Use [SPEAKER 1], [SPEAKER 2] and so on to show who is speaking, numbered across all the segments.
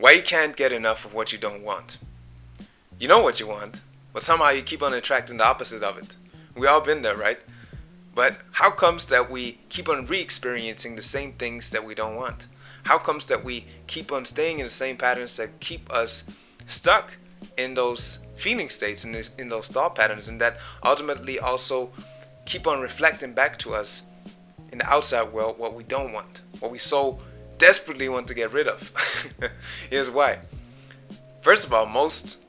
[SPEAKER 1] Why you can't get enough of what you don't want. You know what you want, but somehow you keep on attracting the opposite of it. We all been there, right? But how comes that we keep on re-experiencing the same things that we don't want? How comes that we keep on staying in the same patterns that keep us stuck in those feeling states, in those thought patterns, and that ultimately also keep on reflecting back to us in the outside world what we don't want, what we so desperately want to get rid of? Here's why. First of all, most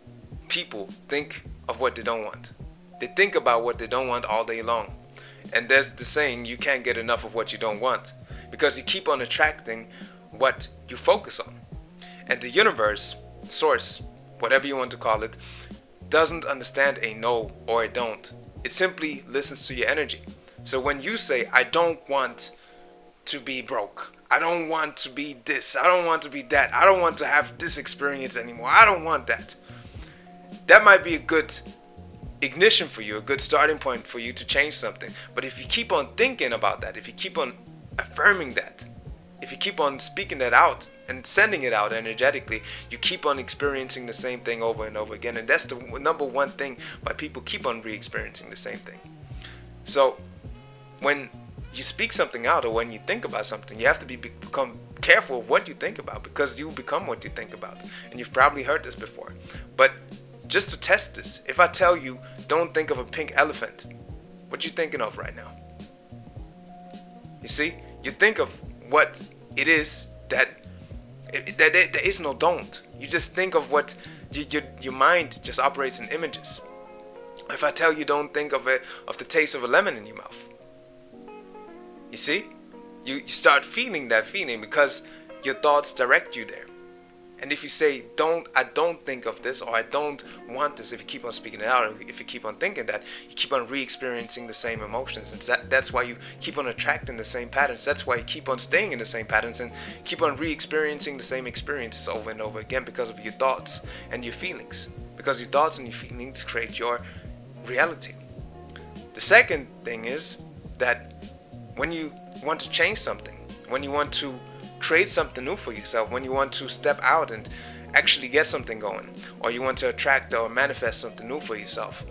[SPEAKER 1] people think of what they don't want. They think about what they don't want all day long. And there's the saying, you can't get enough of what you don't want, because you keep on attracting what you focus on. And the universe, source, whatever you want to call it, doesn't understand a no or a don't. It simply listens to your energy. So when you say, I don't want to be broke, I don't want to be this, I don't want to be that, I don't want to have this experience anymore, I don't want that. That might be a good ignition for you, a good starting point for you to change something. But if you keep on thinking about that, if you keep on affirming that, if you keep on speaking that out and sending it out energetically, you keep on experiencing the same thing over and over again. And that's the number one thing why people keep on re-experiencing the same thing. So when you speak something out, or when you think about something, you have to become careful of what you think about, because you become what you think about. And you've probably heard this before. But just to test this, if I tell you, don't think of a pink elephant, what you thinking of right now? You see, you think of what it is that there is no don't. You just think of what your mind just operates in images. If I tell you, don't think of the taste of a lemon in your mouth, you see, you start feeling that feeling because your thoughts direct you there. And if you say, I don't think of this, or I don't want this, if you keep on speaking it out, or if you keep on thinking that, you keep on re-experiencing the same emotions. And that's why you keep on attracting the same patterns. That's why you keep on staying in the same patterns and keep on re-experiencing the same experiences over and over again, because of your thoughts and your feelings. Because your thoughts and your feelings create your reality. The second thing is that when you want to change something, when you want to create something new for yourself, when you want to step out and actually get something going, or you want to attract or manifest something new for yourself,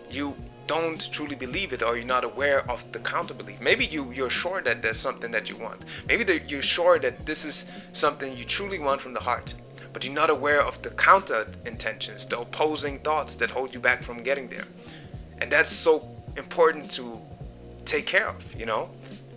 [SPEAKER 1] you don't truly believe it, or you're not aware of the counter belief. Maybe you're sure that there's something that you want. Maybe you're sure that this is something you truly want from the heart, but you're not aware of the counter intentions, the opposing thoughts that hold you back from getting there. And that's so important to take care of,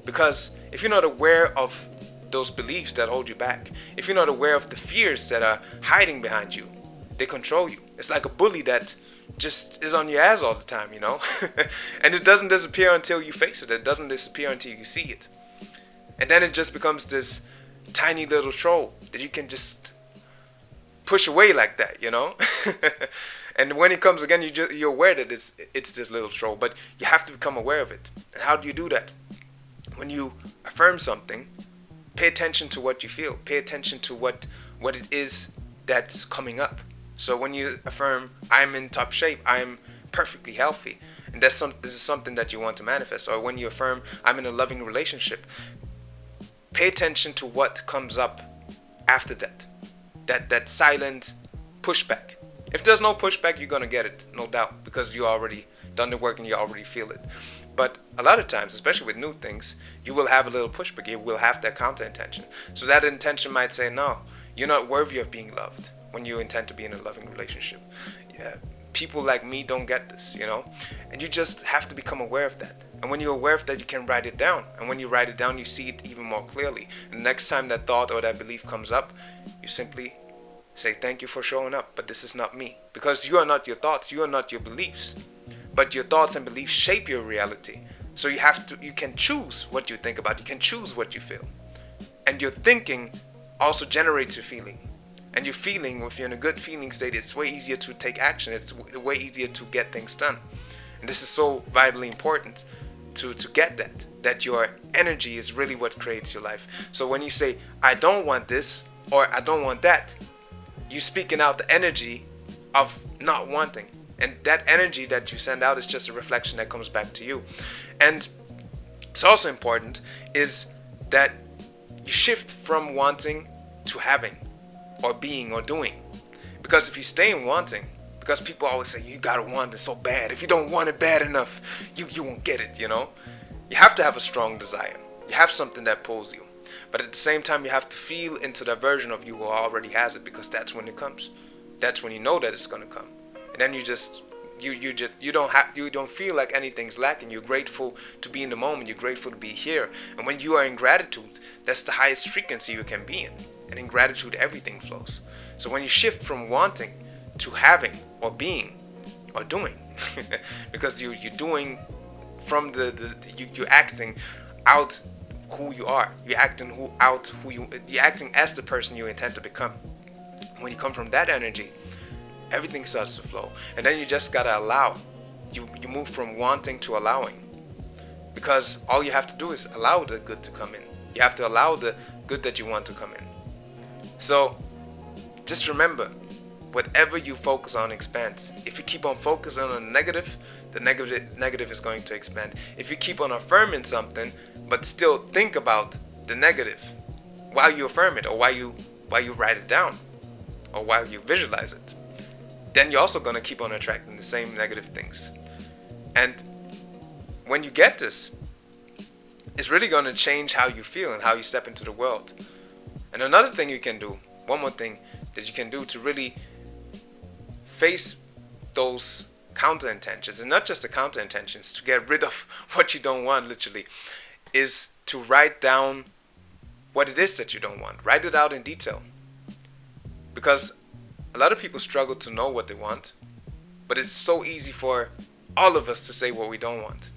[SPEAKER 1] because if you're not aware of those beliefs that hold you back, if you're not aware of the fears that are hiding behind you, they control you. It's like a bully that just is on your ass all the time, and it doesn't disappear until you face it. It doesn't disappear until you see it. And then it just becomes this tiny little troll that you can just push away like that, And when it comes again, you're aware that it's this little troll, but you have to become aware of it. And how do you do that? When you affirm something, pay attention to what you feel. Pay attention to what it is that's coming up. So when you affirm, I'm in top shape, I'm perfectly healthy, and this is something that you want to manifest. Or when you affirm, I'm in a loving relationship, pay attention to what comes up after that. That silent pushback. If there's no pushback, you're going to get it, no doubt, because you already done the work and you already feel it. But a lot of times, especially with new things, you will have a little pushback. You will have that counter intention. So that intention might say, no, you're not worthy of being loved when you intend to be in a loving relationship. Yeah, people like me don't get this, And you just have to become aware of that. And when you're aware of that, you can write it down. And when you write it down, you see it even more clearly. And the next time that thought or that belief comes up, you simply say, thank you for showing up, but this is not me. Because you are not your thoughts, you are not your beliefs. But your thoughts and beliefs shape your reality. So you can choose what you think about, you can choose what you feel. And your thinking also generates your feeling. And your feeling, if you're in a good feeling state, it's way easier to take action, it's way easier to get things done. And this is so vitally important to get that your energy is really what creates your life. So when you say, I don't want this, or I don't want that, you're speaking out the energy of not wanting. And that energy that you send out is just a reflection that comes back to you. And it's also important is that you shift from wanting to having. or being or doing. Because if you stay in wanting, because people always say you gotta want it so bad. If you don't want it bad enough, you won't get it, you know? You have to have a strong desire. You have something that pulls you. But at the same time, you have to feel into that version of you who already has it, because that's when it comes. That's when you know that it's gonna come. And then you don't feel like anything's lacking. You're grateful to be in the moment. You're grateful to be here. And when you are in gratitude, that's the highest frequency you can be in. And in gratitude, everything flows. So when you shift from wanting to having or being or doing, because you're doing from you're acting out who you are. You're acting you're acting as the person you intend to become. When you come from that energy, everything starts to flow. And then you just gotta allow. You move from wanting to allowing. Because all you have to do is allow the good to come in. You have to allow the good that you want to come in. So just remember, whatever you focus on expands. If you keep on focusing on the negative is going to expand. If you keep on affirming something but still think about the negative while you affirm it, or while you write it down, or while you visualize it, then you're also going to keep on attracting the same negative things. And when you get this, it's really going to change how you feel and how you step into the world. And another thing you can do, one more thing that you can do to really face those counter intentions, and not just the counter intentions, to get rid of what you don't want, literally, is to write down what it is that you don't want. Write it out in detail. Because a lot of people struggle to know what they want, but it's so easy for all of us to say what we don't want.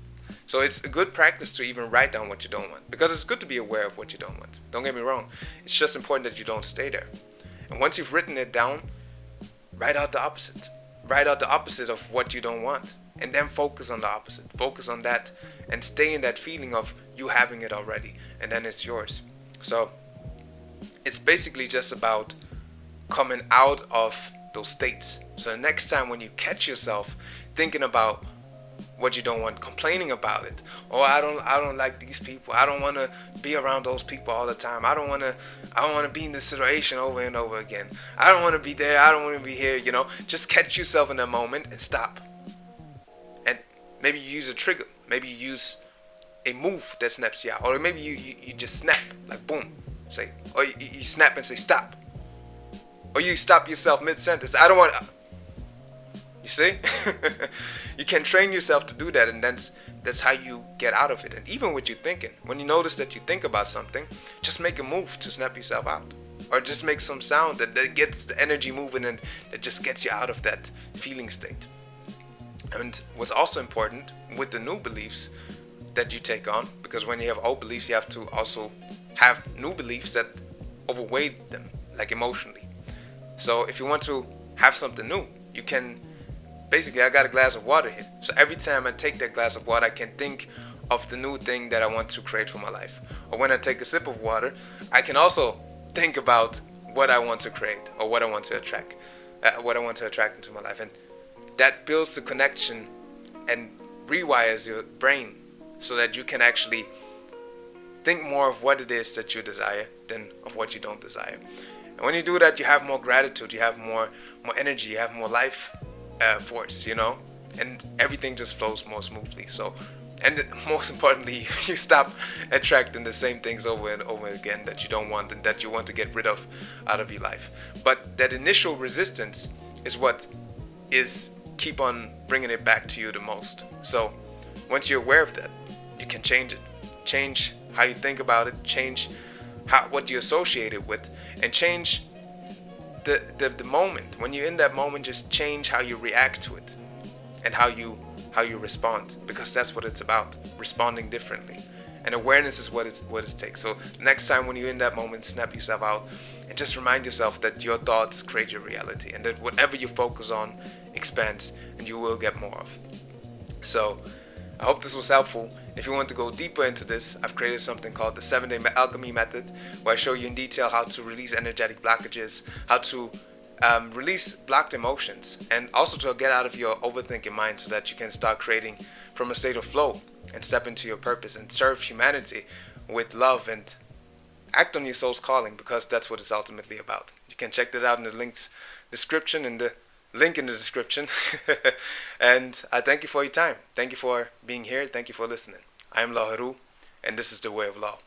[SPEAKER 1] So it's a good practice to even write down what you don't want, because it's good to be aware of what you don't want. Don't get me wrong. It's just important that you don't stay there. And once you've written it down, write out the opposite. Write out the opposite of what you don't want. And then focus on the opposite. Focus on that and stay in that feeling of you having it already. And then it's yours. So it's basically just about coming out of those states. So the next time when you catch yourself thinking about what you don't want, complaining about it, oh, I don't like these people, I don't want to be around those people all the time, I don't want to be in this situation over and over again, I don't want to be there, I don't want to be here, just catch yourself in that moment and stop. And maybe you use a trigger, maybe you use a move that snaps you out, or maybe you just snap, like boom, say, or you snap and say stop, or you stop yourself mid-sentence, I don't want to. You see? You can train yourself to do that, and that's how you get out of it. And even with you thinking, when you notice that you think about something, just make a move to snap yourself out. Or just make some sound that gets the energy moving and that just gets you out of that feeling state. And what's also important with the new beliefs that you take on, because when you have old beliefs, you have to also have new beliefs that overweight them, like emotionally. So if you want to have something new, you can basically, I got a glass of water here. So every time I take that glass of water, I can think of the new thing that I want to create for my life. Or when I take a sip of water, I can also think about what I want to create or what I want to attract, into my life. And that builds the connection and rewires your brain so that you can actually think more of what it is that you desire than of what you don't desire. And when you do that, you have more gratitude, you have more energy, you have more life force, and everything just flows more smoothly. So, and most importantly, you stop attracting the same things over and over again that you don't want and that you want to get rid of out of your life. But that initial resistance is what is keep on bringing it back to you the most. So once you're aware of that, you can change it. Change how you think about it, change what you associate it with, and change the moment. When you're in that moment, just change how you react to it and how you respond, because that's what it's about, responding differently. And awareness is what it takes. So next time when you're in that moment, snap yourself out and just remind yourself that your thoughts create your reality, and that whatever you focus on expands and you will get more of. So I hope this was helpful. If you want to go deeper into this, I've created something called the 7-Day Alchemy Method, where I show you in detail how to release energetic blockages, how to release blocked emotions, and also to get out of your overthinking mind so that you can start creating from a state of flow and step into your purpose and serve humanity with love and act on your soul's calling, because that's what it's ultimately about. You can check that out in the link in the description. And I thank you for your time. Thank you for being here. Thank you for listening. I am Law Haru, and this is The Way of Law.